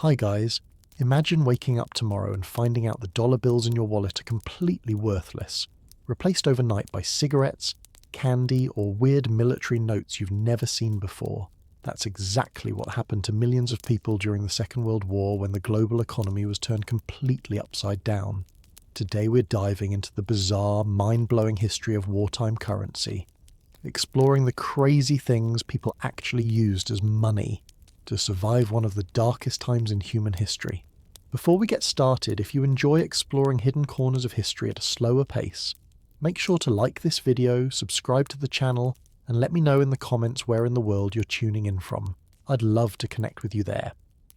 Hi guys, imagine waking up tomorrow and finding out the dollar bills in your wallet are completely worthless, replaced overnight by cigarettes, candy, or weird military notes you've never seen before. That's exactly what happened to millions of people during the Second World War when the global economy was turned completely upside down. Today we're diving into the bizarre, mind-blowing history of wartime currency, exploring the crazy things people actually used as money to survive one of the darkest times in human history. Before we get started, if you enjoy exploring hidden corners of history at a slower pace, make sure to like this video, subscribe to the channel, and let me know in the comments where in the world you're tuning in from. I'd love to connect with you there.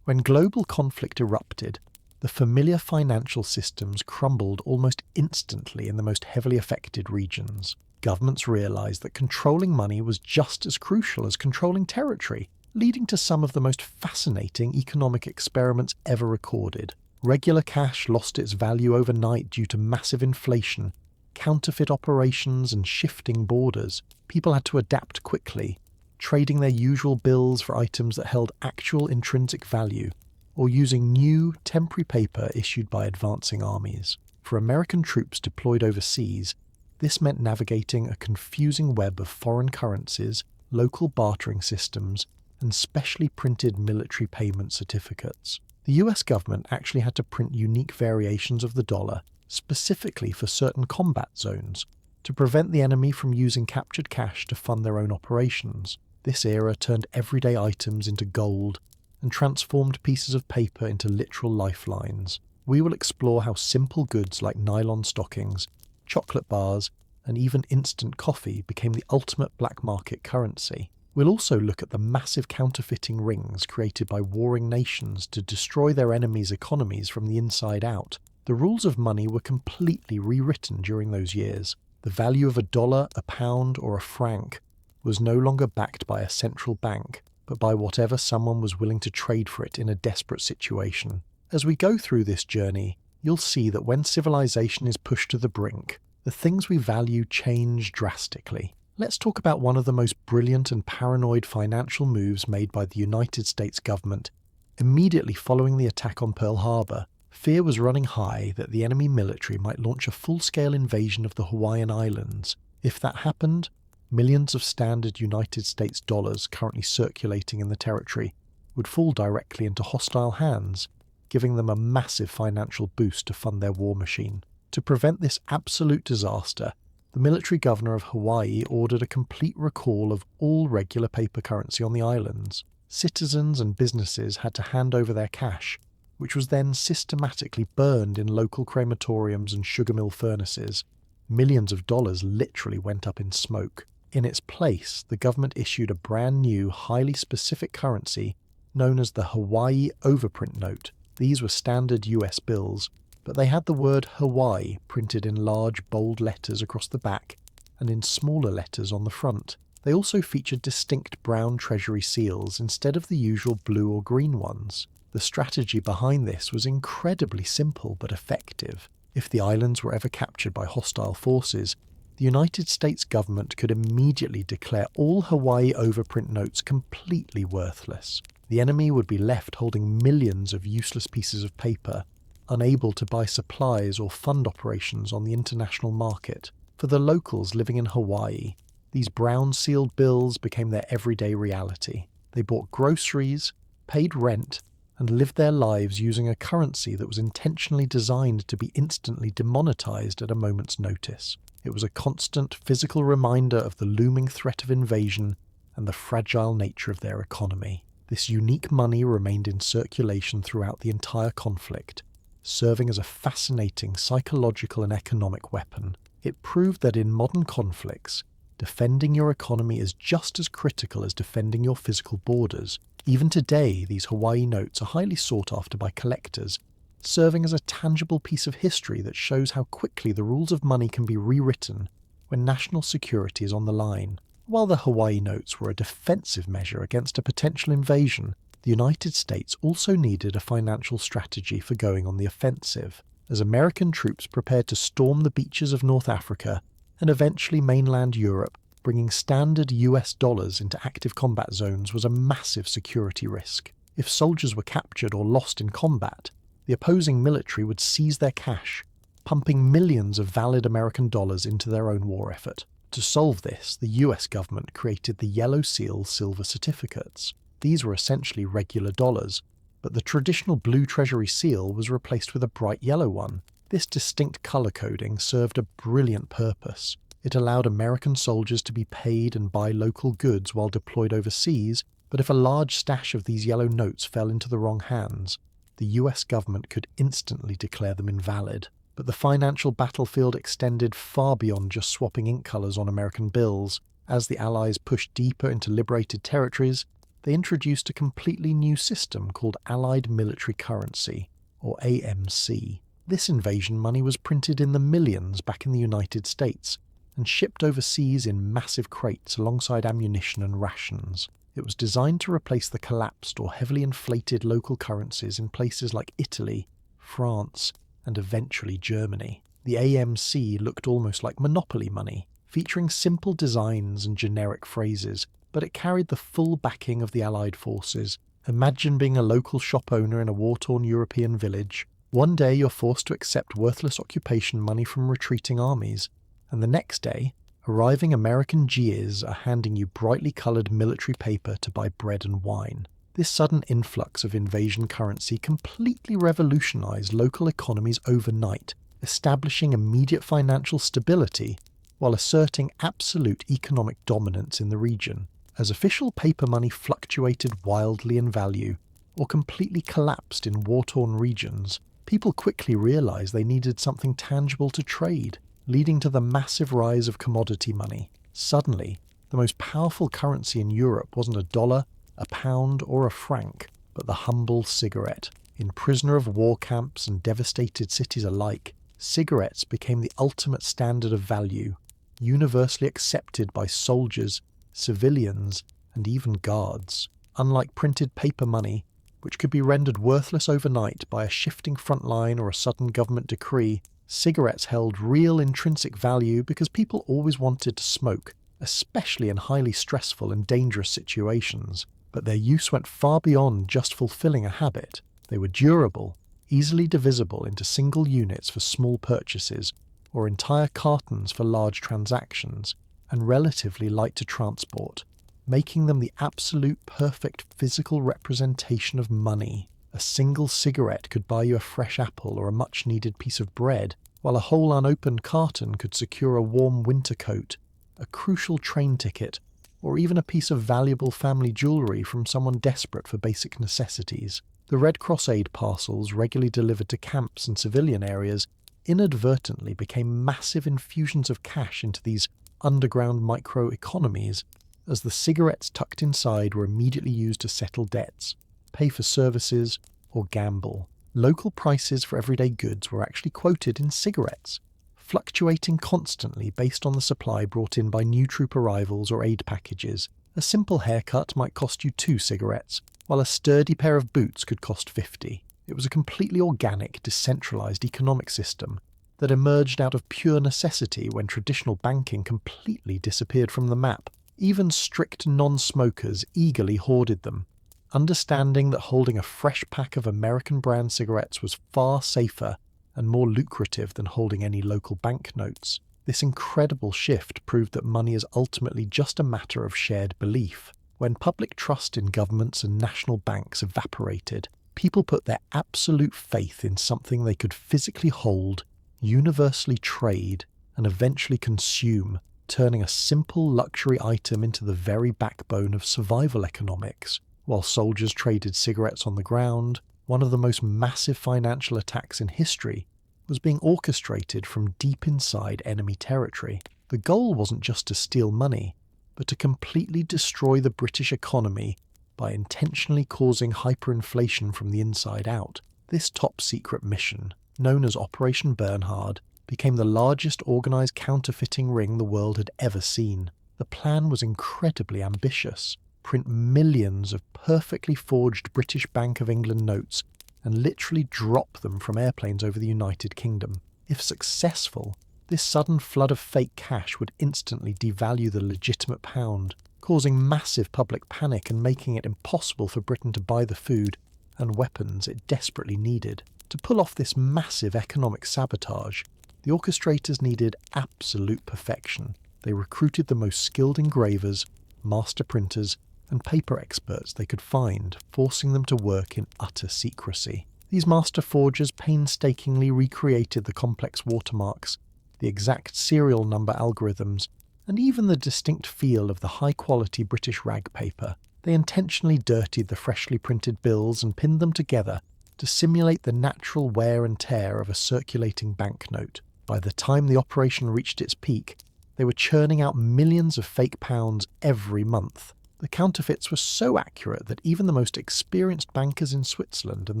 When global conflict erupted, the familiar financial systems crumbled almost instantly in the most heavily affected regions. Governments realized that controlling money was just as crucial as controlling territory, leading to some of the most fascinating economic experiments ever recorded. Regular cash lost its value overnight due to massive inflation, counterfeit operations, and shifting borders. People had to adapt quickly, trading their usual bills for items that held actual intrinsic value, or using new, temporary paper issued by advancing armies. For American troops deployed overseas, this meant navigating a confusing web of foreign currencies, local bartering systems, and specially printed military payment certificates. The US government actually had to print unique variations of the dollar, specifically for certain combat zones, to prevent the enemy from using captured cash to fund their own operations. This era turned everyday items into gold and transformed pieces of paper into literal lifelines. We will explore how simple goods like nylon stockings, chocolate bars, and even instant coffee became the ultimate black market currency. We'll also look at the massive counterfeiting rings created by warring nations to destroy their enemies' economies from the inside out. The rules of money were completely rewritten during those years. The value of a dollar, a pound, or a franc was no longer backed by a central bank, but by whatever someone was willing to trade for it in a desperate situation. As we go through this journey, you'll see that when civilization is pushed to the brink, the things we value change drastically. Let's talk about one of the most brilliant and paranoid financial moves made by the United States government. Immediately following the attack on Pearl Harbor, fear was running high that the enemy military might launch a full-scale invasion of the Hawaiian Islands. If that happened, millions of standard United States dollars currently circulating in the territory would fall directly into hostile hands, giving them a massive financial boost to fund their war machine. To prevent this absolute disaster, the military governor of Hawaii ordered a complete recall of all regular paper currency on the islands. Citizens and businesses had to hand over their cash, which was then systematically burned in local crematoriums and sugar mill furnaces. Millions of dollars literally went up in smoke. In its place, the government issued a brand new, highly specific currency known as the Hawaii overprint note. These were standard US bills, but they had the word Hawaii printed in large, bold letters across the back and in smaller letters on the front. They also featured distinct brown treasury seals instead of the usual blue or green ones. The strategy behind this was incredibly simple but effective. If the islands were ever captured by hostile forces, the United States government could immediately declare all Hawaii overprint notes completely worthless. The enemy would be left holding millions of useless pieces of paper, unable to buy supplies or fund operations on the international market. For the locals living in Hawaii, these brown-sealed bills became their everyday reality. They bought groceries, paid rent, and lived their lives using a currency that was intentionally designed to be instantly demonetized at a moment's notice. It was a constant physical reminder of the looming threat of invasion and the fragile nature of their economy. This unique money remained in circulation throughout the entire conflict, serving as a fascinating psychological and economic weapon. It proved that in modern conflicts, defending your economy is just as critical as defending your physical borders. Even today, these Hawaii notes are highly sought after by collectors, serving as a tangible piece of history that shows how quickly the rules of money can be rewritten when national security is on the line. While the Hawaii notes were a defensive measure against a potential invasion, the United States also needed a financial strategy for going on the offensive. As American troops prepared to storm the beaches of North Africa and eventually mainland Europe, bringing standard US dollars into active combat zones was a massive security risk. If soldiers were captured or lost in combat, the opposing military would seize their cash, pumping millions of valid American dollars into their own war effort. To solve this, the US government created the Yellow Seal silver certificates. These were essentially regular dollars, but the traditional blue treasury seal was replaced with a bright yellow one. This distinct color coding served a brilliant purpose. It allowed American soldiers to be paid and buy local goods while deployed overseas, but if a large stash of these yellow notes fell into the wrong hands, the US government could instantly declare them invalid. But the financial battlefield extended far beyond just swapping ink colors on American bills. As the Allies pushed deeper into liberated territories, they introduced a completely new system called Allied Military Currency, or AMC. This invasion money was printed in the millions back in the United States and shipped overseas in massive crates alongside ammunition and rations. It was designed to replace the collapsed or heavily inflated local currencies in places like Italy, France, and eventually Germany. The AMC looked almost like monopoly money, featuring simple designs and generic phrases, but it carried the full backing of the Allied forces. Imagine being a local shop owner in a war-torn European village. One day you're forced to accept worthless occupation money from retreating armies, and the next day, arriving American GIs are handing you brightly coloured military paper to buy bread and wine. This sudden influx of invasion currency completely revolutionized local economies overnight, establishing immediate financial stability while asserting absolute economic dominance in the region. As official paper money fluctuated wildly in value or completely collapsed in war-torn regions, people quickly realized they needed something tangible to trade, leading to the massive rise of commodity money. Suddenly, the most powerful currency in Europe wasn't a dollar, a pound, or a franc, but the humble cigarette. In prisoner of war camps and devastated cities alike, cigarettes became the ultimate standard of value, universally accepted by soldiers, civilians, and even guards. Unlike printed paper money, which could be rendered worthless overnight by a shifting front line or a sudden government decree, cigarettes held real intrinsic value because people always wanted to smoke, especially in highly stressful and dangerous situations. But their use went far beyond just fulfilling a habit. They were durable, easily divisible into single units for small purchases, or entire cartons for large transactions, and relatively light to transport, making them the absolute perfect physical representation of money. A single cigarette could buy you a fresh apple or a much-needed piece of bread, while a whole unopened carton could secure a warm winter coat, a crucial train ticket, or even a piece of valuable family jewellery from someone desperate for basic necessities. The Red Cross aid parcels regularly delivered to camps and civilian areas inadvertently became massive infusions of cash into these underground micro-economies, as the cigarettes tucked inside were immediately used to settle debts, pay for services, or gamble. Local prices for everyday goods were actually quoted in cigarettes, fluctuating constantly based on the supply brought in by new troop arrivals or aid packages. A simple haircut might cost you 2 cigarettes, while a sturdy pair of boots could cost 50. It was a completely organic, decentralized economic system that emerged out of pure necessity when traditional banking completely disappeared from the map. Even strict non-smokers eagerly hoarded them, understanding that holding a fresh pack of American brand cigarettes was far safer and more lucrative than holding any local banknotes. This incredible shift proved that money is ultimately just a matter of shared belief. When public trust in governments and national banks evaporated, people put their absolute faith in something they could physically hold, universally trade, and eventually consume, turning a simple luxury item into the very backbone of survival economics. While soldiers traded cigarettes on the ground, one of the most massive financial attacks in history was being orchestrated from deep inside enemy territory. The goal wasn't just to steal money, but to completely destroy the British economy by intentionally causing hyperinflation from the inside out. This top-secret mission, known as Operation Bernhard, became the largest organised counterfeiting ring the world had ever seen. The plan was incredibly ambitious. Print millions of perfectly forged British Bank of England notes and literally drop them from airplanes over the United Kingdom. If successful, this sudden flood of fake cash would instantly devalue the legitimate pound, causing massive public panic and making it impossible for Britain to buy the food and weapons it desperately needed. To pull off this massive economic sabotage, the orchestrators needed absolute perfection. They recruited the most skilled engravers, master printers, and paper experts they could find, forcing them to work in utter secrecy. These master forgers painstakingly recreated the complex watermarks, the exact serial number algorithms, and even the distinct feel of the high-quality British rag paper. They intentionally dirtied the freshly printed bills and pinned them together to simulate the natural wear and tear of a circulating banknote. By the time the operation reached its peak, they were churning out millions of fake pounds every month. The counterfeits were so accurate that even the most experienced bankers in Switzerland and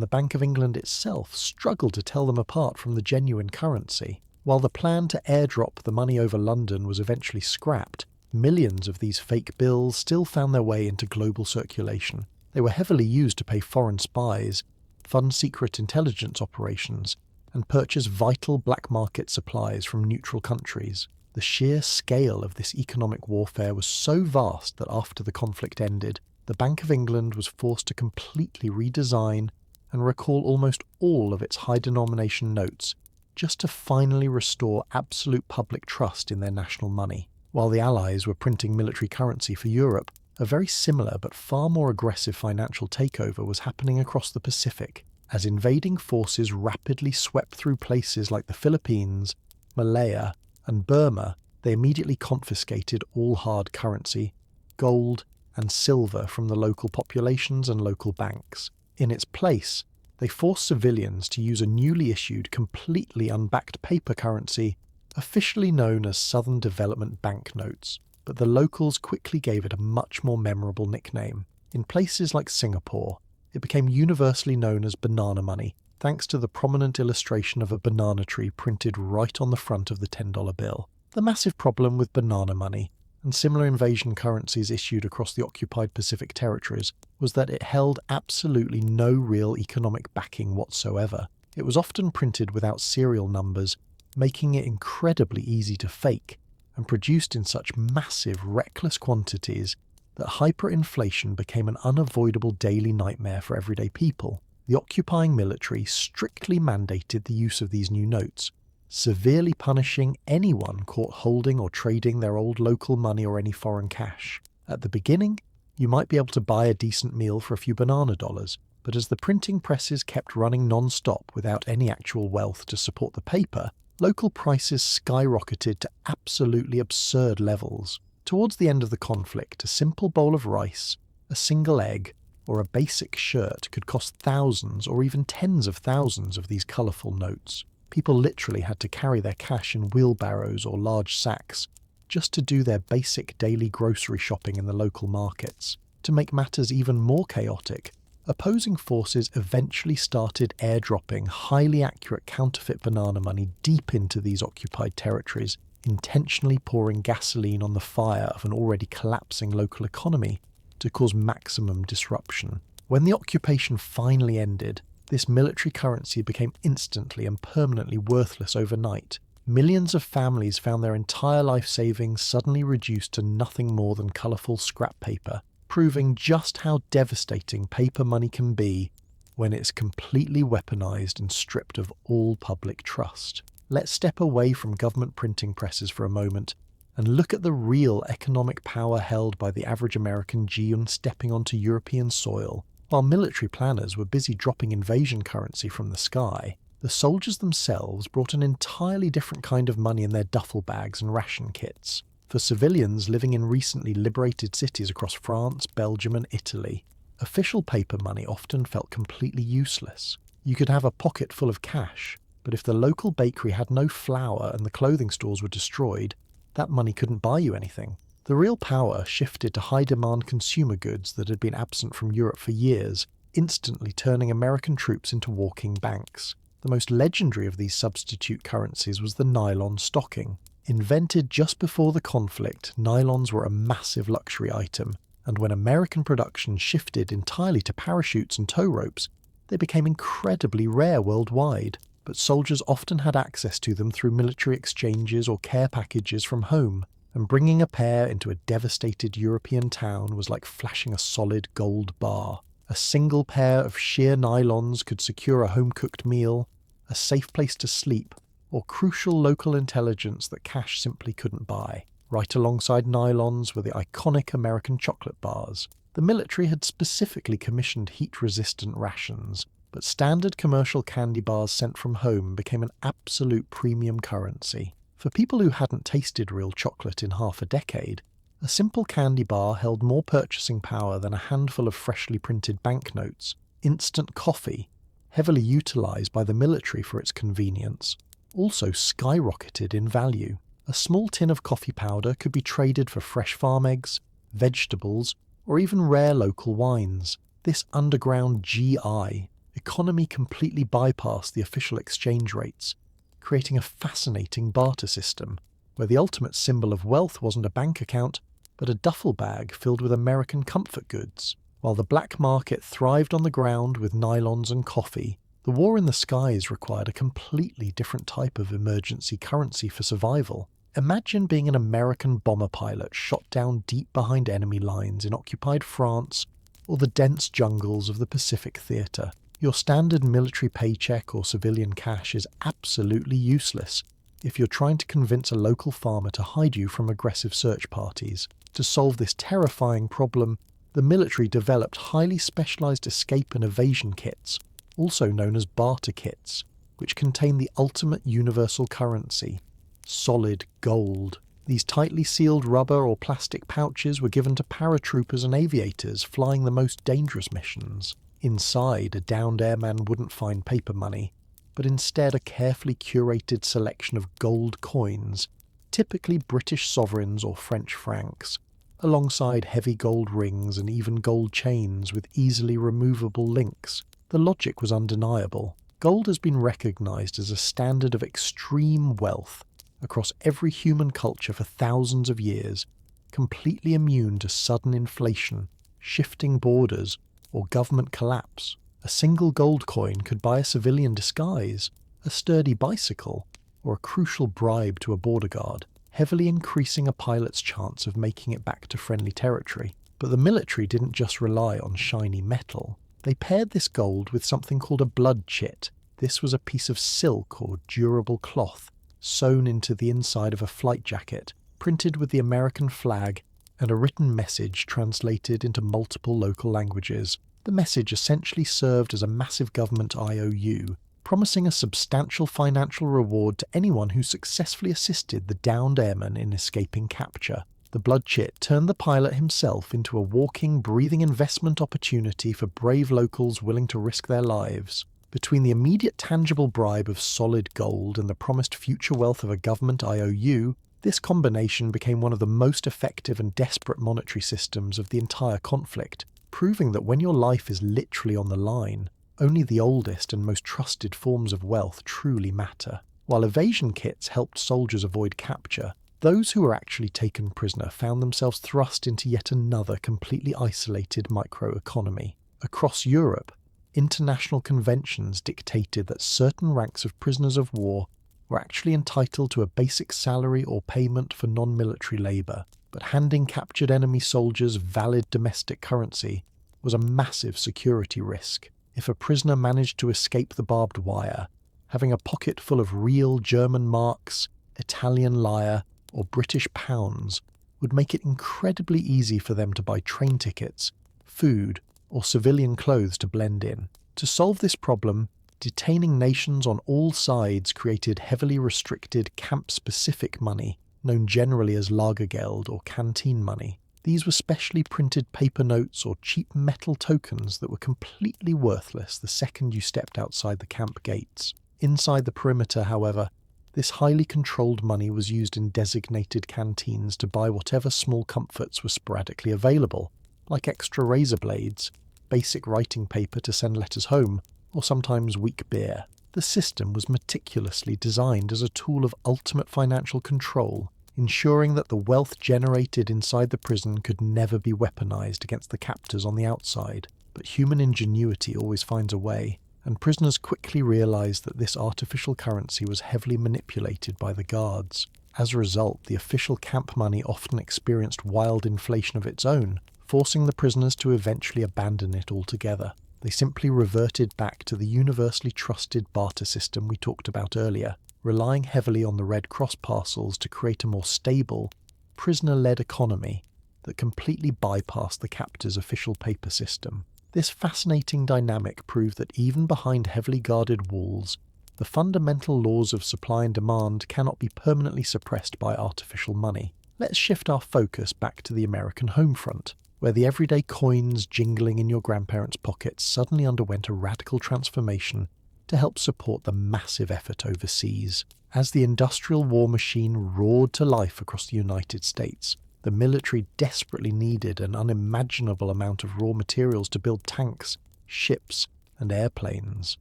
the Bank of England itself struggled to tell them apart from the genuine currency. While the plan to airdrop the money over London was eventually scrapped, millions of these fake bills still found their way into global circulation. They were heavily used to pay foreign spies, fund secret intelligence operations, and purchase vital black market supplies from neutral countries. The sheer scale of this economic warfare was so vast that after the conflict ended, the Bank of England was forced to completely redesign and recall almost all of its high-denomination notes just to finally restore absolute public trust in their national money. While the Allies were printing military currency for Europe, a very similar but far more aggressive financial takeover was happening across the Pacific, as invading forces rapidly swept through places like the Philippines, Malaya, and Burma. They immediately confiscated all hard currency, gold, and silver from the local populations and local banks. In its place, they forced civilians to use a newly issued, completely unbacked paper currency, officially known as Southern Development Banknotes, but the locals quickly gave it a much more memorable nickname. In places like Singapore, it became universally known as banana money, thanks to the prominent illustration of a banana tree printed right on the front of the $10 bill. The massive problem with banana money, and similar invasion currencies issued across the occupied Pacific territories, was that it held absolutely no real economic backing whatsoever. It was often printed without serial numbers, making it incredibly easy to fake, and produced in such massive, reckless quantities that hyperinflation became an unavoidable daily nightmare for everyday people. The occupying military strictly mandated the use of these new notes, severely punishing anyone caught holding or trading their old local money or any foreign cash. At the beginning, you might be able to buy a decent meal for a few banana dollars, but as the printing presses kept running non-stop without any actual wealth to support the paper, local prices skyrocketed to absolutely absurd levels. Towards the end of the conflict, a simple bowl of rice, a single egg, or a basic shirt could cost thousands or even tens of thousands of these colourful notes. People literally had to carry their cash in wheelbarrows or large sacks just to do their basic daily grocery shopping in the local markets. To make matters even more chaotic, opposing forces eventually started airdropping highly accurate counterfeit banana money deep into these occupied territories, intentionally pouring gasoline on the fire of an already collapsing local economy to cause maximum disruption. When the occupation finally ended, this military currency became instantly and permanently worthless overnight. Millions of families found their entire life savings suddenly reduced to nothing more than colourful scrap paper, proving just how devastating paper money can be when it's completely weaponized and stripped of all public trust. Let's step away from government printing presses for a moment and look at the real economic power held by the average American Jew stepping onto European soil. While military planners were busy dropping invasion currency from the sky, the soldiers themselves brought an entirely different kind of money in their duffel bags and ration kits. For civilians living in recently liberated cities across France, Belgium and Italy, official paper money often felt completely useless. You could have a pocket full of cash, but if the local bakery had no flour and the clothing stores were destroyed, that money couldn't buy you anything. The real power shifted to high-demand consumer goods that had been absent from Europe for years, instantly turning American troops into walking banks. The most legendary of these substitute currencies was the nylon stocking. Invented just before the conflict, nylons were a massive luxury item, and when American production shifted entirely to parachutes and tow ropes, they became incredibly rare worldwide. But soldiers often had access to them through military exchanges or care packages from home. and bringing a pair into a devastated European town was like flashing a solid gold bar. A single pair of sheer nylons could secure a home-cooked meal, a safe place to sleep, or crucial local intelligence that cash simply couldn't buy. Right alongside nylons were the iconic American chocolate bars. The military had specifically commissioned heat-resistant rations, but standard commercial candy bars sent from home became an absolute premium currency. For people who hadn't tasted real chocolate in half a decade, a simple candy bar held more purchasing power than a handful of freshly printed banknotes. Instant coffee, heavily utilised by the military for its convenience, also skyrocketed in value. A small tin of coffee powder could be traded for fresh farm eggs, vegetables, or even rare local wines. This underground GI economy completely bypassed the official exchange rates, creating a fascinating barter system, where the ultimate symbol of wealth wasn't a bank account, but a duffel bag filled with American comfort goods. While the black market thrived on the ground with nylons and coffee, the war in the skies required a completely different type of emergency currency for survival. Imagine being an American bomber pilot shot down deep behind enemy lines in occupied France or the dense jungles of the Pacific Theatre. Your standard military paycheck or civilian cash is absolutely useless if you're trying to convince a local farmer to hide you from aggressive search parties. To solve this terrifying problem, the military developed highly specialized escape and evasion kits, also known as barter kits, which contain the ultimate universal currency, solid gold. These tightly sealed rubber or plastic pouches were given to paratroopers and aviators flying the most dangerous missions. Inside, a downed airman wouldn't find paper money, but instead a carefully curated selection of gold coins, typically British sovereigns or French francs, alongside heavy gold rings and even gold chains with easily removable links. The logic was undeniable. Gold has been recognized as a standard of extreme wealth across every human culture for thousands of years, completely immune to sudden inflation, shifting borders, or government collapse. A single gold coin could buy a civilian disguise, a sturdy bicycle, or a crucial bribe to a border guard, heavily increasing a pilot's chance of making it back to friendly territory. But the military didn't just rely on shiny metal. They paired this gold with something called a blood chit. This was a piece of silk or durable cloth sewn into the inside of a flight jacket, printed with the American flag and a written message translated into multiple local languages. The message essentially served as a massive government IOU, promising a substantial financial reward to anyone who successfully assisted the downed airman in escaping capture. The blood chit turned the pilot himself into a walking, breathing investment opportunity for brave locals willing to risk their lives. Between the immediate tangible bribe of solid gold and the promised future wealth of a government IOU, this combination became one of the most effective and desperate monetary systems of the entire conflict, proving that when your life is literally on the line, only the oldest and most trusted forms of wealth truly matter. While evasion kits helped soldiers avoid capture, those who were actually taken prisoner found themselves thrust into yet another completely isolated microeconomy. Across Europe, international conventions dictated that certain ranks of prisoners of war were actually entitled to a basic salary or payment for non-military labour, but handing captured enemy soldiers valid domestic currency was a massive security risk. If a prisoner managed to escape the barbed wire, having a pocket full of real German marks, Italian lire, or British pounds would make it incredibly easy for them to buy train tickets, food, or civilian clothes to blend in. To solve this problem, detaining nations on all sides created heavily restricted camp-specific money, known generally as Lagergeld or canteen money. These were specially printed paper notes or cheap metal tokens that were completely worthless the second you stepped outside the camp gates. Inside the perimeter, however, this highly controlled money was used in designated canteens to buy whatever small comforts were sporadically available, like extra razor blades, basic writing paper to send letters home, or sometimes weak beer. The system was meticulously designed as a tool of ultimate financial control, ensuring that the wealth generated inside the prison could never be weaponized against the captors on the outside. But human ingenuity always finds a way, and prisoners quickly realized that this artificial currency was heavily manipulated by the guards. As a result, the official camp money often experienced wild inflation of its own, forcing the prisoners to eventually abandon it altogether. They simply reverted back to the universally trusted barter system we talked about earlier, relying heavily on the Red Cross parcels to create a more stable, prisoner-led economy that completely bypassed the captors' official paper system. This fascinating dynamic proved that even behind heavily guarded walls, the fundamental laws of supply and demand cannot be permanently suppressed by artificial money. Let's shift our focus back to the American home front, where the everyday coins jingling in your grandparents' pockets suddenly underwent a radical transformation to help support the massive effort overseas. As the industrial war machine roared to life across the United States, the military desperately needed an unimaginable amount of raw materials to build tanks, ships, and airplanes.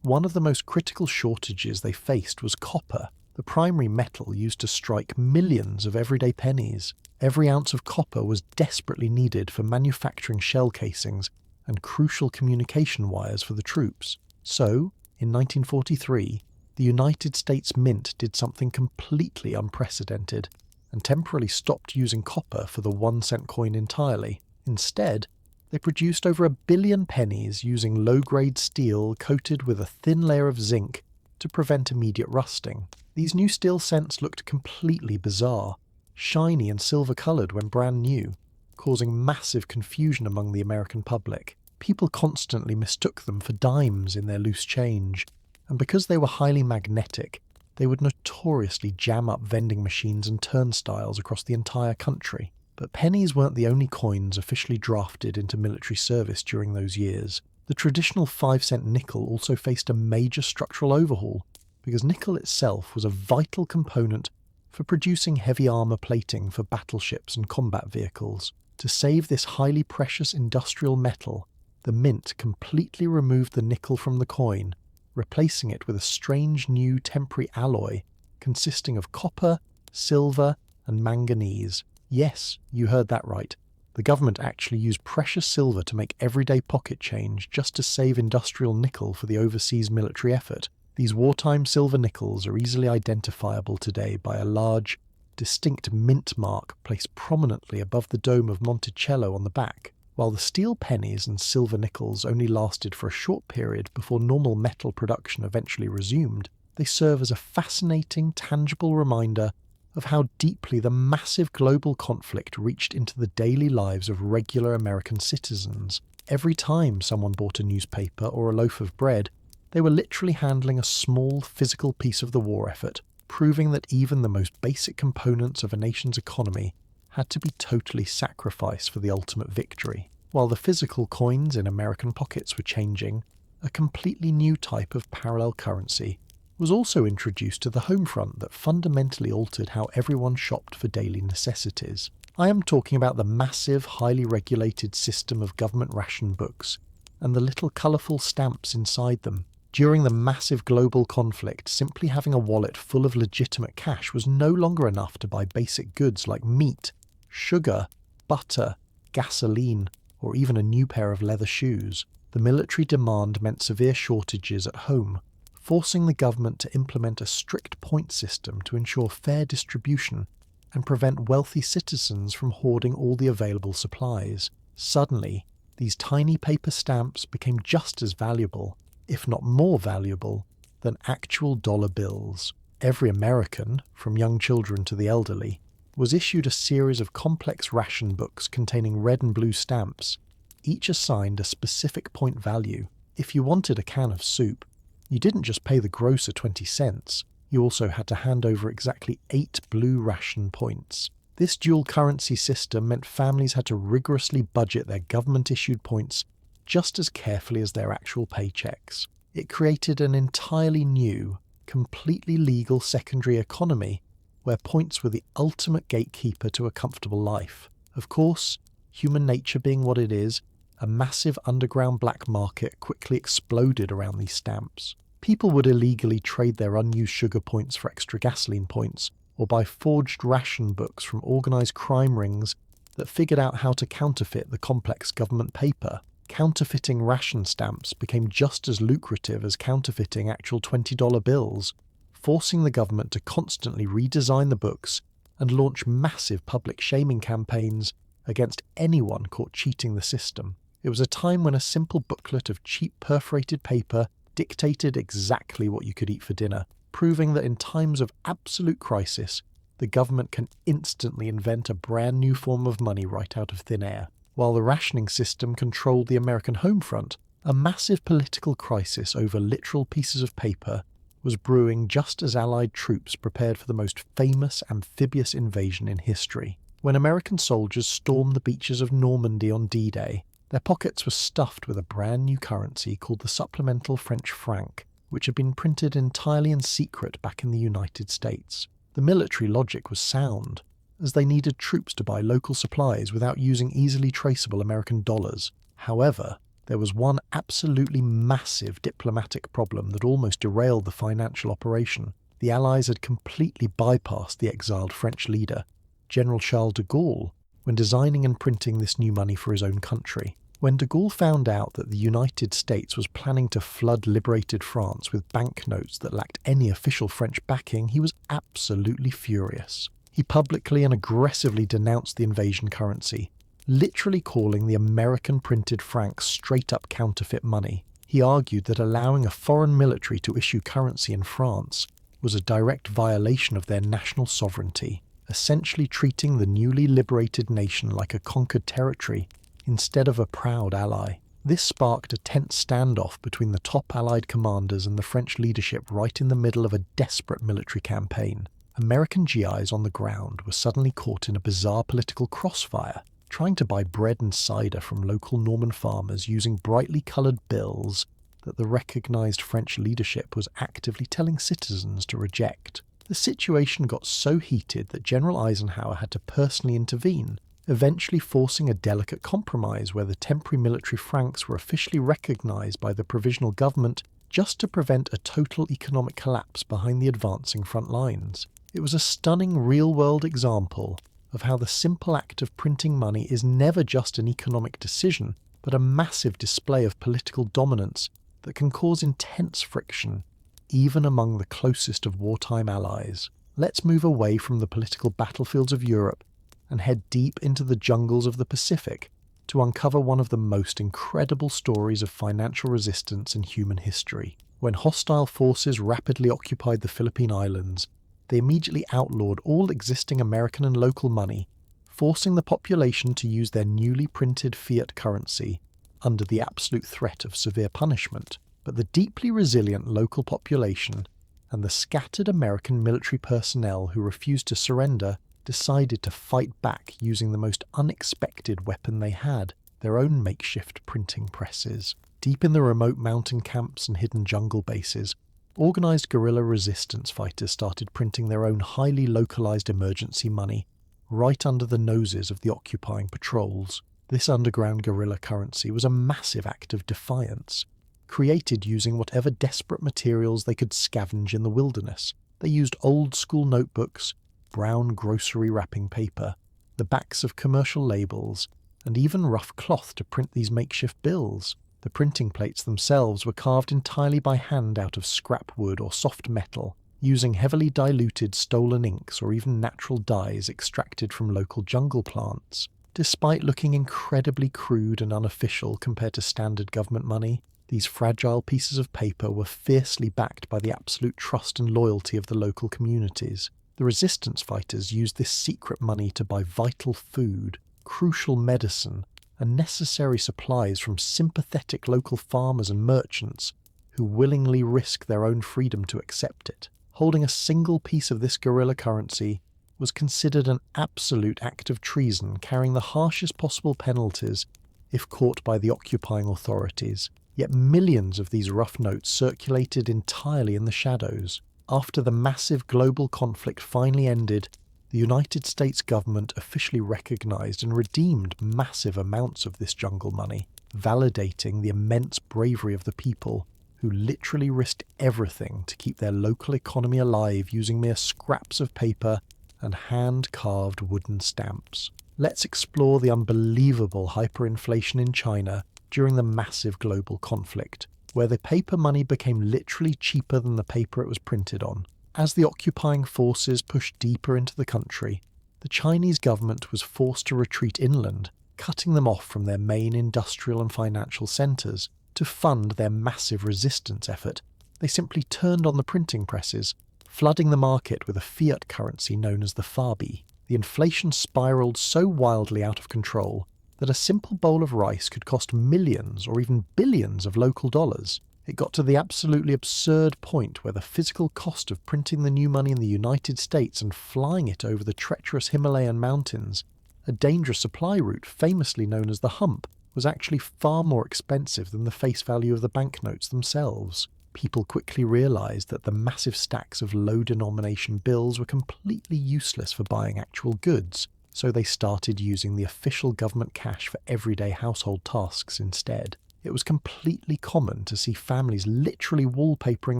One of the most critical shortages they faced was copper, the primary metal used to strike millions of everyday pennies. Every ounce of copper was desperately needed for manufacturing shell casings and crucial communication wires for the troops. So, in 1943, the United States Mint did something completely unprecedented and temporarily stopped using copper for the 1-cent coin entirely. Instead, they produced over 1 billion pennies using low-grade steel coated with a thin layer of zinc to prevent immediate rusting. These new steel cents looked completely bizarre, shiny and silver-coloured when brand new, causing massive confusion among the American public. People constantly mistook them for dimes in their loose change, and because they were highly magnetic, they would notoriously jam up vending machines and turnstiles across the entire country. But pennies weren't the only coins officially drafted into military service during those years. The traditional 5-cent nickel also faced a major structural overhaul, because nickel itself was a vital component for producing heavy armour plating for battleships and combat vehicles. To save this highly precious industrial metal, the mint completely removed the nickel from the coin, replacing it with a strange new temporary alloy consisting of copper, silver, and manganese. Yes, you heard that right. The government actually used precious silver to make everyday pocket change just to save industrial nickel for the overseas military effort. These wartime silver nickels are easily identifiable today by a large, distinct mint mark placed prominently above the dome of Monticello on the back. While the steel pennies and silver nickels only lasted for a short period before normal metal production eventually resumed, they serve as a fascinating, tangible reminder of how deeply the massive global conflict reached into the daily lives of regular American citizens. Every time someone bought a newspaper or a loaf of bread, they were literally handling a small physical piece of the war effort, proving that even the most basic components of a nation's economy had to be totally sacrificed for the ultimate victory. While the physical coins in American pockets were changing, a completely new type of parallel currency was also introduced to the home front that fundamentally altered how everyone shopped for daily necessities. I am talking about the massive, highly regulated system of government ration books and the little colourful stamps inside them. During the massive global conflict, simply having a wallet full of legitimate cash was no longer enough to buy basic goods like meat, sugar, butter, gasoline, or even a new pair of leather shoes. The military demand meant severe shortages at home, forcing the government to implement a strict point system to ensure fair distribution and prevent wealthy citizens from hoarding all the available supplies. Suddenly, these tiny paper stamps became just as valuable, if not more valuable, than actual dollar bills. Every American, from young children to the elderly, was issued a series of complex ration books containing red and blue stamps, each assigned a specific point value. If you wanted a can of soup, you didn't just pay the grocer 20 cents, you also had to hand over exactly 8 blue ration points. This dual currency system meant families had to rigorously budget their government-issued points just as carefully as their actual paychecks. It created an entirely new, completely legal secondary economy where points were the ultimate gatekeeper to a comfortable life. Of course, human nature being what it is, a massive underground black market quickly exploded around these stamps. People would illegally trade their unused sugar points for extra gasoline points, or buy forged ration books from organised crime rings that figured out how to counterfeit the complex government paper. Counterfeiting ration stamps became just as lucrative as counterfeiting actual $20 bills, forcing the government to constantly redesign the books and launch massive public shaming campaigns against anyone caught cheating the system. It was a time when a simple booklet of cheap perforated paper dictated exactly what you could eat for dinner, proving that in times of absolute crisis, the government can instantly invent a brand new form of money right out of thin air. While the rationing system controlled the American home front, a massive political crisis over literal pieces of paper was brewing just as Allied troops prepared for the most famous amphibious invasion in history. When American soldiers stormed the beaches of Normandy on D-Day, their pockets were stuffed with a brand new currency called the supplemental French franc, which had been printed entirely in secret back in the United States. The military logic was sound, as they needed troops to buy local supplies without using easily traceable American dollars. However, there was one absolutely massive diplomatic problem that almost derailed the financial operation. The Allies had completely bypassed the exiled French leader, General Charles de Gaulle, when designing and printing this new money for his own country. When de Gaulle found out that the United States was planning to flood liberated France with banknotes that lacked any official French backing, he was absolutely furious. He publicly and aggressively denounced the invasion currency, literally calling the American printed franc straight-up counterfeit money. He argued that allowing a foreign military to issue currency in France was a direct violation of their national sovereignty, essentially treating the newly liberated nation like a conquered territory instead of a proud ally. This sparked a tense standoff between the top Allied commanders and the French leadership right in the middle of a desperate military campaign. American GIs on the ground were suddenly caught in a bizarre political crossfire, trying to buy bread and cider from local Norman farmers using brightly coloured bills that the recognised French leadership was actively telling citizens to reject. The situation got so heated that General Eisenhower had to personally intervene, eventually forcing a delicate compromise where the temporary military francs were officially recognised by the provisional government just to prevent a total economic collapse behind the advancing front lines. It was a stunning real-world example of how the simple act of printing money is never just an economic decision, but a massive display of political dominance that can cause intense friction, even among the closest of wartime allies. Let's move away from the political battlefields of Europe and head deep into the jungles of the Pacific to uncover one of the most incredible stories of financial resistance in human history. When hostile forces rapidly occupied the Philippine Islands, they immediately outlawed all existing American and local money, forcing the population to use their newly printed fiat currency under the absolute threat of severe punishment. But the deeply resilient local population and the scattered American military personnel who refused to surrender decided to fight back using the most unexpected weapon they had, their own makeshift printing presses. Deep in the remote mountain camps and hidden jungle bases, organised guerrilla resistance fighters started printing their own highly localised emergency money right under the noses of the occupying patrols. This underground guerrilla currency was a massive act of defiance, created using whatever desperate materials they could scavenge in the wilderness. They used old-school notebooks, brown grocery wrapping paper, the backs of commercial labels, and even rough cloth to print these makeshift bills. The printing plates themselves were carved entirely by hand out of scrap wood or soft metal, using heavily diluted stolen inks or even natural dyes extracted from local jungle plants. Despite looking incredibly crude and unofficial compared to standard government money, these fragile pieces of paper were fiercely backed by the absolute trust and loyalty of the local communities. The resistance fighters used this secret money to buy vital food, crucial medicine, and necessary supplies from sympathetic local farmers and merchants who willingly risk their own freedom to accept it. Holding a single piece of this guerrilla currency was considered an absolute act of treason, carrying the harshest possible penalties if caught by the occupying authorities. Yet millions of these rough notes circulated entirely in the shadows. After the massive global conflict finally ended, the United States government officially recognized and redeemed massive amounts of this jungle money, validating the immense bravery of the people who literally risked everything to keep their local economy alive using mere scraps of paper and hand-carved wooden stamps. Let's explore the unbelievable hyperinflation in China during the massive global conflict, where the paper money became literally cheaper than the paper it was printed on. As the occupying forces pushed deeper into the country, the Chinese government was forced to retreat inland, cutting them off from their main industrial and financial centres. To fund their massive resistance effort, they simply turned on the printing presses, flooding the market with a fiat currency known as the Fabi. The inflation spiralled so wildly out of control that a simple bowl of rice could cost millions or even billions of local dollars. It got to the absolutely absurd point where the physical cost of printing the new money in the United States and flying it over the treacherous Himalayan mountains, a dangerous supply route famously known as the hump, was actually far more expensive than the face value of the banknotes themselves. People quickly realised that the massive stacks of low-denomination bills were completely useless for buying actual goods, so they started using the official government cash for everyday household tasks instead. It was completely common to see families literally wallpapering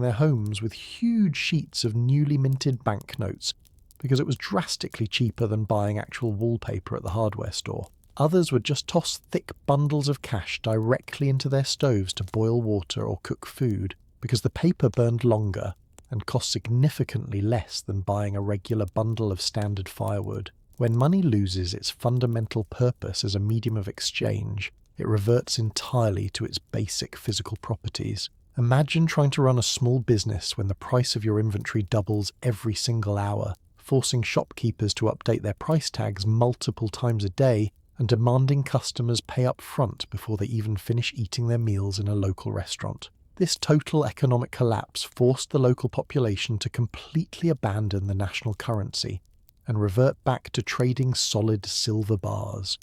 their homes with huge sheets of newly minted banknotes because it was drastically cheaper than buying actual wallpaper at the hardware store. Others would just toss thick bundles of cash directly into their stoves to boil water or cook food because the paper burned longer and cost significantly less than buying a regular bundle of standard firewood. When money loses its fundamental purpose as a medium of exchange, it reverts entirely to its basic physical properties. Imagine trying to run a small business when the price of your inventory doubles every single hour, forcing shopkeepers to update their price tags multiple times a day and demanding customers pay up front before they even finish eating their meals in a local restaurant. This total economic collapse forced the local population to completely abandon the national currency and revert back to trading solid silver bars,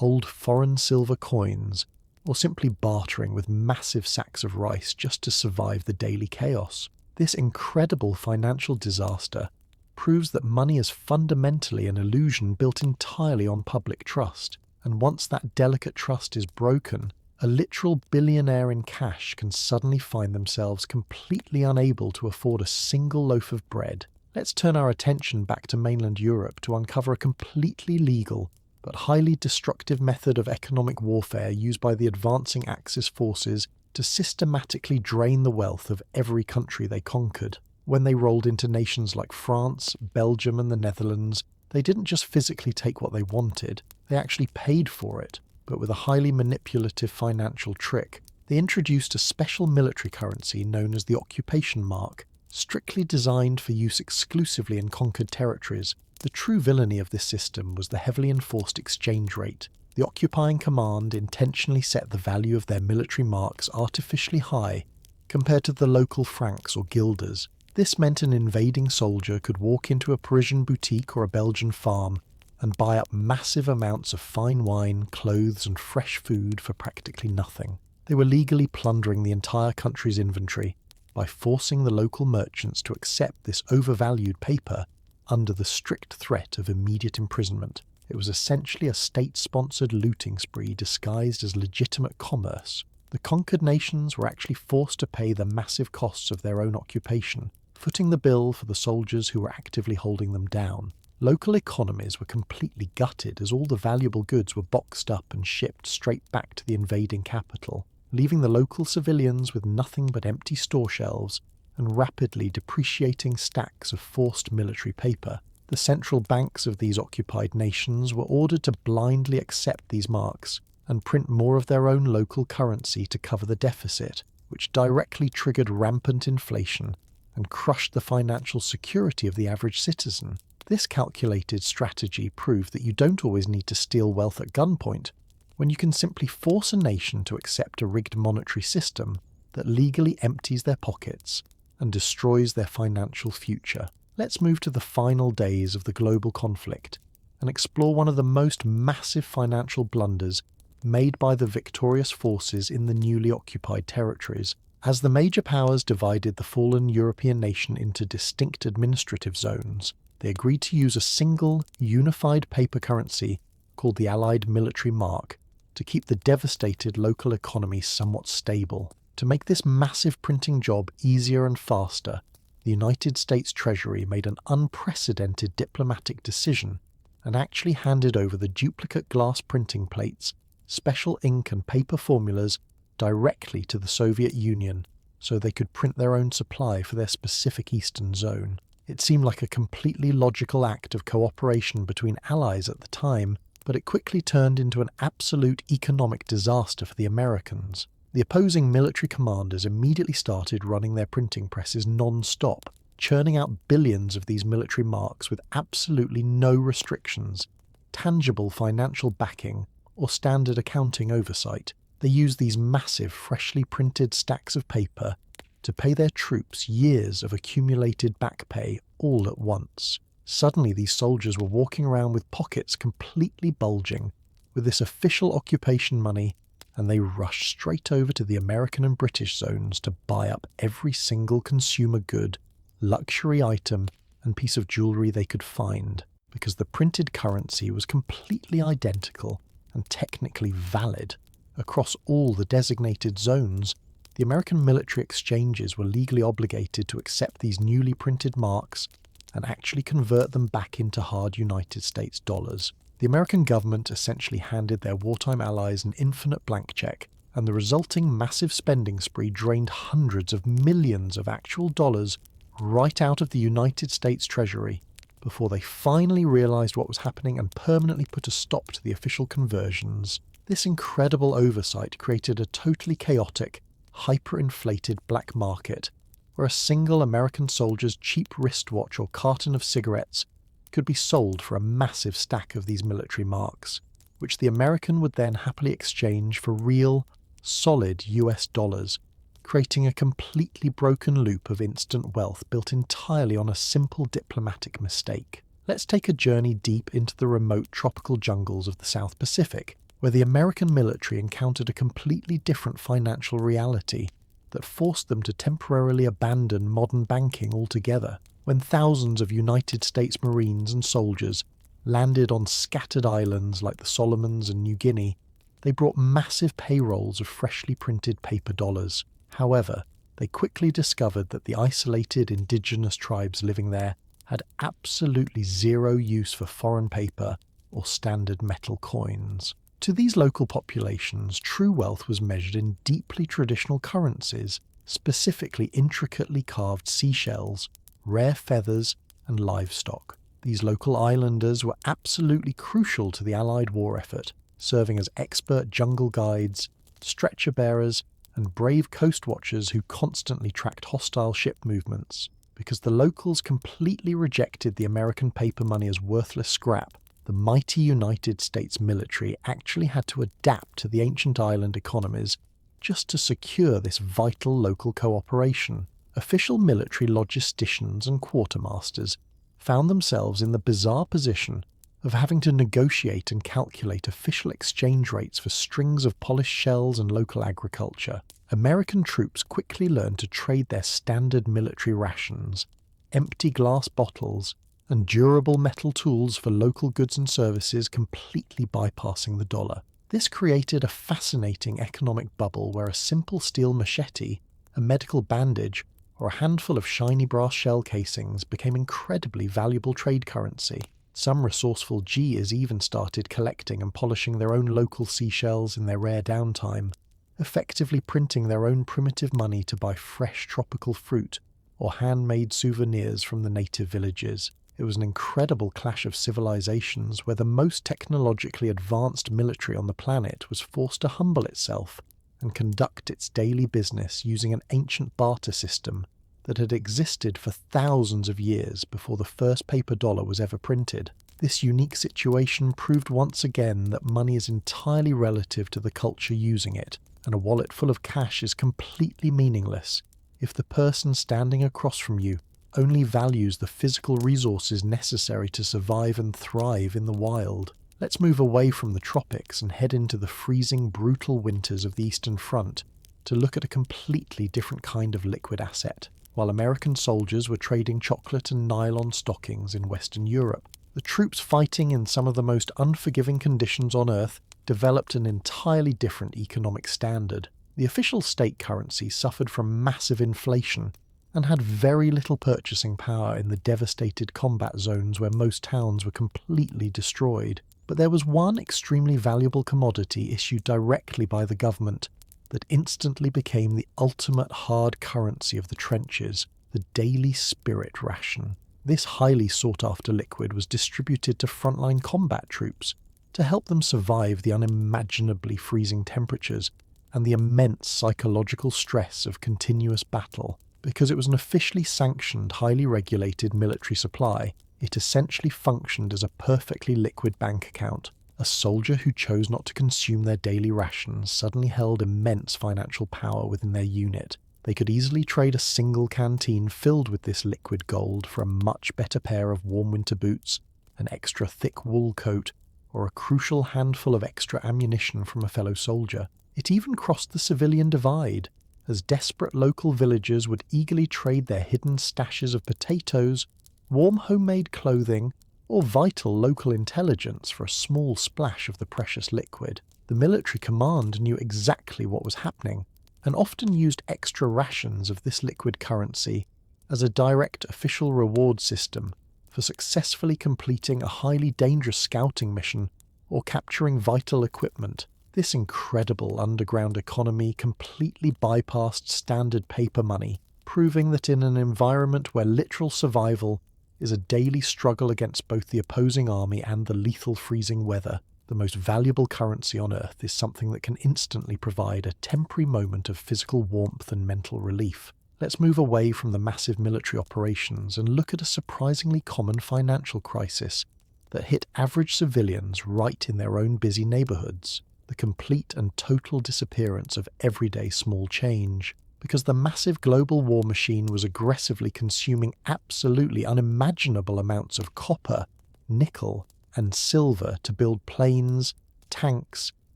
old foreign silver coins, or simply bartering with massive sacks of rice just to survive the daily chaos. This incredible financial disaster proves that money is fundamentally an illusion built entirely on public trust, and once that delicate trust is broken, a literal billionaire in cash can suddenly find themselves completely unable to afford a single loaf of bread. Let's turn our attention back to mainland Europe to uncover a completely legal but highly destructive method of economic warfare used by the advancing Axis forces to systematically drain the wealth of every country they conquered. When they rolled into nations like France, Belgium and the Netherlands, they didn't just physically take what they wanted, they actually paid for it, but with a highly manipulative financial trick. They introduced a special military currency known as the occupation mark, strictly designed for use exclusively in conquered territories. The true villainy of this system was the heavily enforced exchange rate. The occupying command intentionally set the value of their military marks artificially high compared to the local francs or guilders. This meant an invading soldier could walk into a Parisian boutique or a Belgian farm and buy up massive amounts of fine wine, clothes and fresh food for practically nothing. They were legally plundering the entire country's inventory by forcing the local merchants to accept this overvalued paper under the strict threat of immediate imprisonment. It was essentially a state-sponsored looting spree disguised as legitimate commerce. The conquered nations were actually forced to pay the massive costs of their own occupation, footing the bill for the soldiers who were actively holding them down. Local economies were completely gutted as all the valuable goods were boxed up and shipped straight back to the invading capital, leaving the local civilians with nothing but empty store shelves and rapidly depreciating stacks of forced military paper. The central banks of these occupied nations were ordered to blindly accept these marks and print more of their own local currency to cover the deficit, which directly triggered rampant inflation and crushed the financial security of the average citizen. This calculated strategy proved that you don't always need to steal wealth at gunpoint, when you can simply force a nation to accept a rigged monetary system that legally empties their pockets and destroys their financial future. Let's move to the final days of the global conflict and explore one of the most massive financial blunders made by the victorious forces in the newly occupied territories. As the major powers divided the fallen European nation into distinct administrative zones, they agreed to use a single, unified paper currency called the Allied Military Mark to keep the devastated local economy somewhat stable. To make this massive printing job easier and faster, the United States Treasury made an unprecedented diplomatic decision and actually handed over the duplicate glass printing plates, special ink and paper formulas directly to the Soviet Union so they could print their own supply for their specific eastern zone. It seemed like a completely logical act of cooperation between allies at the time, but it quickly turned into an absolute economic disaster for the Americans. The opposing military commanders immediately started running their printing presses non-stop, churning out billions of these military marks with absolutely no restrictions, tangible financial backing, or standard accounting oversight. They used these massive, freshly printed stacks of paper to pay their troops years of accumulated back pay all at once. Suddenly, these soldiers were walking around with pockets completely bulging with this official occupation money, and they rushed straight over to the American and British zones to buy up every single consumer good, luxury item, and piece of jewellery they could find, because the printed currency was completely identical and technically valid across all the designated zones. The American military exchanges were legally obligated to accept these newly printed marks and actually convert them back into hard United States dollars. The American government essentially handed their wartime allies an infinite blank check, and the resulting massive spending spree drained hundreds of millions of actual dollars right out of the United States Treasury before they finally realized what was happening and permanently put a stop to the official conversions. This incredible oversight created a totally chaotic, hyperinflated black market where a single American soldier's cheap wristwatch or carton of cigarettes could be sold for a massive stack of these military marks, which the American would then happily exchange for real, solid US dollars, creating a completely broken loop of instant wealth built entirely on a simple diplomatic mistake. Let's take a journey deep into the remote tropical jungles of the South Pacific, where the American military encountered a completely different financial reality that forced them to temporarily abandon modern banking altogether. When thousands of United States Marines and soldiers landed on scattered islands like the Solomons and New Guinea, they brought massive payrolls of freshly printed paper dollars. However, they quickly discovered that the isolated indigenous tribes living there had absolutely zero use for foreign paper or standard metal coins. To these local populations, true wealth was measured in deeply traditional currencies, specifically intricately carved seashells, rare feathers, and livestock. These local islanders were absolutely crucial to the Allied war effort, serving as expert jungle guides, stretcher bearers, and brave coast watchers who constantly tracked hostile ship movements. Because the locals completely rejected the American paper money as worthless scrap, the mighty United States military actually had to adapt to the ancient island economies just to secure this vital local cooperation. Official military logisticians and quartermasters found themselves in the bizarre position of having to negotiate and calculate official exchange rates for strings of polished shells and local agriculture. American troops quickly learned to trade their standard military rations, empty glass bottles, and durable metal tools for local goods and services, completely bypassing the dollar. This created a fascinating economic bubble where a simple steel machete, a medical bandage, or a handful of shiny brass shell casings became incredibly valuable trade currency. Some resourceful G's even started collecting and polishing their own local seashells in their rare downtime, effectively printing their own primitive money to buy fresh tropical fruit or handmade souvenirs from the native villages. It was an incredible clash of civilizations where the most technologically advanced military on the planet was forced to humble itself and conduct its daily business using an ancient barter system that had existed for thousands of years before the first paper dollar was ever printed. This unique situation proved once again that money is entirely relative to the culture using it, and a wallet full of cash is completely meaningless if the person standing across from you only values the physical resources necessary to survive and thrive in the wild. Let's move away from the tropics and head into the freezing, brutal winters of the Eastern Front to look at a completely different kind of liquid asset. While American soldiers were trading chocolate and nylon stockings in Western Europe, the troops fighting in some of the most unforgiving conditions on Earth developed an entirely different economic standard. The official state currency suffered from massive inflation and had very little purchasing power in the devastated combat zones where most towns were completely destroyed. But there was one extremely valuable commodity issued directly by the government that instantly became the ultimate hard currency of the trenches: the daily spirit ration. This highly sought-after liquid was distributed to frontline combat troops to help them survive the unimaginably freezing temperatures and the immense psychological stress of continuous battle. Because it was an officially sanctioned, highly regulated military supply, it essentially functioned as a perfectly liquid bank account. A soldier who chose not to consume their daily rations suddenly held immense financial power within their unit. They could easily trade a single canteen filled with this liquid gold for a much better pair of warm winter boots, an extra thick wool coat, or a crucial handful of extra ammunition from a fellow soldier. It even crossed the civilian divide, as desperate local villagers would eagerly trade their hidden stashes of potatoes, warm homemade clothing, or vital local intelligence for a small splash of the precious liquid. The military command knew exactly what was happening, and often used extra rations of this liquid currency as a direct official reward system for successfully completing a highly dangerous scouting mission or capturing vital equipment. This incredible underground economy completely bypassed standard paper money, proving that in an environment where literal survival is a daily struggle against both the opposing army and the lethal freezing weather, the most valuable currency on Earth is something that can instantly provide a temporary moment of physical warmth and mental relief. Let's move away from the massive military operations and look at a surprisingly common financial crisis that hit average civilians right in their own busy neighborhoods: the complete and total disappearance of everyday small change. Because the massive global war machine was aggressively consuming absolutely unimaginable amounts of copper, nickel, and silver to build planes, tanks,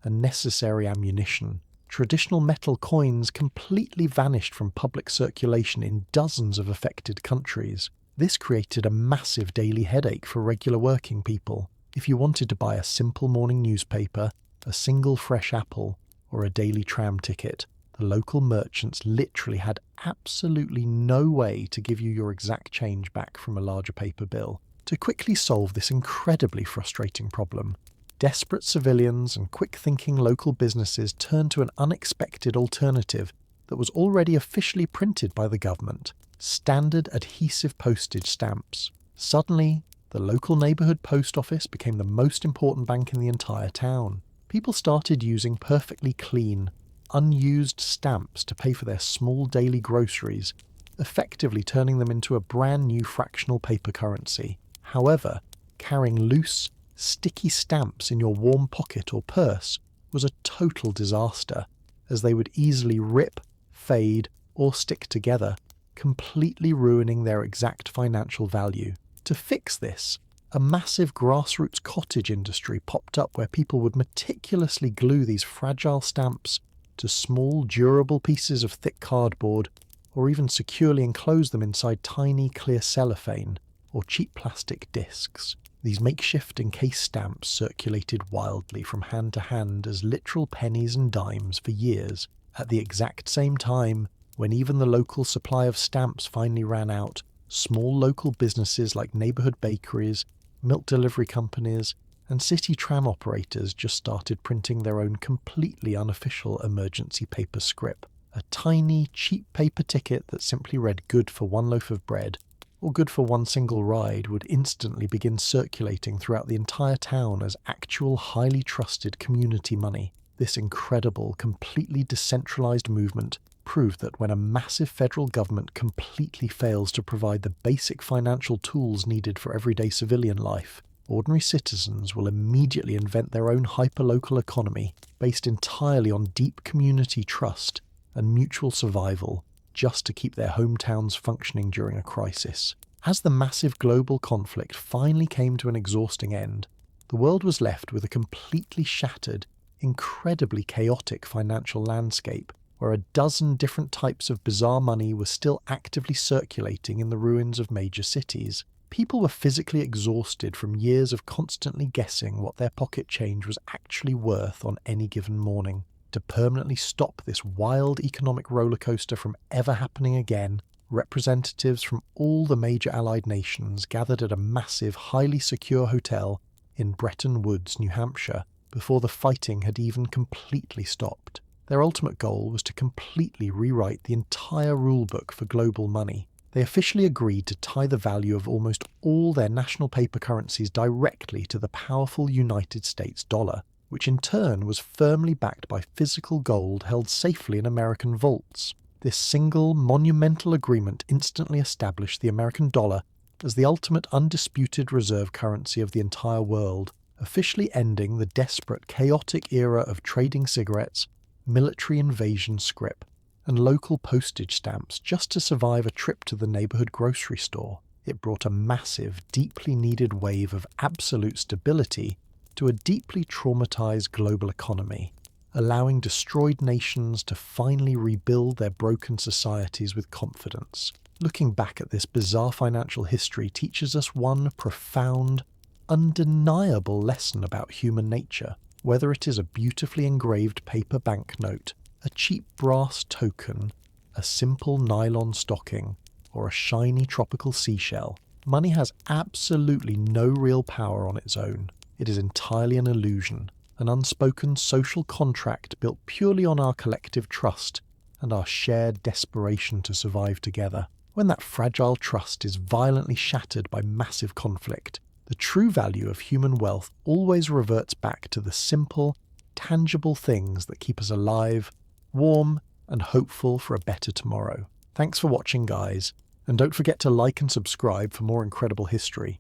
and necessary ammunition. Traditional metal coins completely vanished from public circulation in dozens of affected countries. This created a massive daily headache for regular working people. If you wanted to buy a simple morning newspaper, a single fresh apple, or a daily tram ticket, the local merchants literally had absolutely no way to give you your exact change back from a larger paper bill. To quickly solve this incredibly frustrating problem, desperate civilians and quick-thinking local businesses turned to an unexpected alternative that was already officially printed by the government: standard adhesive postage stamps. Suddenly, the local neighborhood post office became the most important bank in the entire town. People started using perfectly clean, unused stamps to pay for their small daily groceries, effectively turning them into a brand new fractional paper currency. However, carrying loose, sticky stamps in your warm pocket or purse was a total disaster, as they would easily rip, fade, or stick together, completely ruining their exact financial value. To fix this, a massive grassroots cottage industry popped up where people would meticulously glue these fragile stamps to small, durable pieces of thick cardboard, or even securely enclose them inside tiny, clear cellophane or cheap plastic discs. These makeshift encased stamps circulated wildly from hand to hand as literal pennies and dimes for years. At the exact same time, when even the local supply of stamps finally ran out, small local businesses like neighborhood bakeries, milk delivery companies, and city tram operators just started printing their own completely unofficial emergency paper scrip. A tiny, cheap paper ticket that simply read "good for one loaf of bread" or "good for one single ride" would instantly begin circulating throughout the entire town as actual, highly trusted community money. This incredible, completely decentralized movement proved that when a massive federal government completely fails to provide the basic financial tools needed for everyday civilian life, ordinary citizens will immediately invent their own hyperlocal economy based entirely on deep community trust and mutual survival, just to keep their hometowns functioning during a crisis. As the massive global conflict finally came to an exhausting end, the world was left with a completely shattered, incredibly chaotic financial landscape, where a dozen different types of bizarre money were still actively circulating in the ruins of major cities. People were physically exhausted from years of constantly guessing what their pocket change was actually worth on any given morning. To permanently stop this wild economic rollercoaster from ever happening again, representatives from all the major Allied nations gathered at a massive, highly secure hotel in Bretton Woods, New Hampshire, before the fighting had even completely stopped. Their ultimate goal was to completely rewrite the entire rulebook for global money. They officially agreed to tie the value of almost all their national paper currencies directly to the powerful United States dollar, which in turn was firmly backed by physical gold held safely in American vaults. This single, monumental agreement instantly established the American dollar as the ultimate undisputed reserve currency of the entire world, officially ending the desperate, chaotic era of trading cigarettes, military invasion scrip, and local postage stamps just to survive a trip to the neighborhood grocery store. It brought a massive, deeply needed wave of absolute stability to a deeply traumatized global economy, allowing destroyed nations to finally rebuild their broken societies with confidence. Looking back at this bizarre financial history teaches us one profound, undeniable lesson about human nature. Whether it is a beautifully engraved paper banknote, a cheap brass token, a simple nylon stocking, or a shiny tropical seashell, money has absolutely no real power on its own. It is entirely an illusion, an unspoken social contract built purely on our collective trust and our shared desperation to survive together. When that fragile trust is violently shattered by massive conflict, the true value of human wealth always reverts back to the simple, tangible things that keep us alive, warm, and hopeful for a better tomorrow. Thanks for watching, guys, and don't forget to like and subscribe for more incredible history.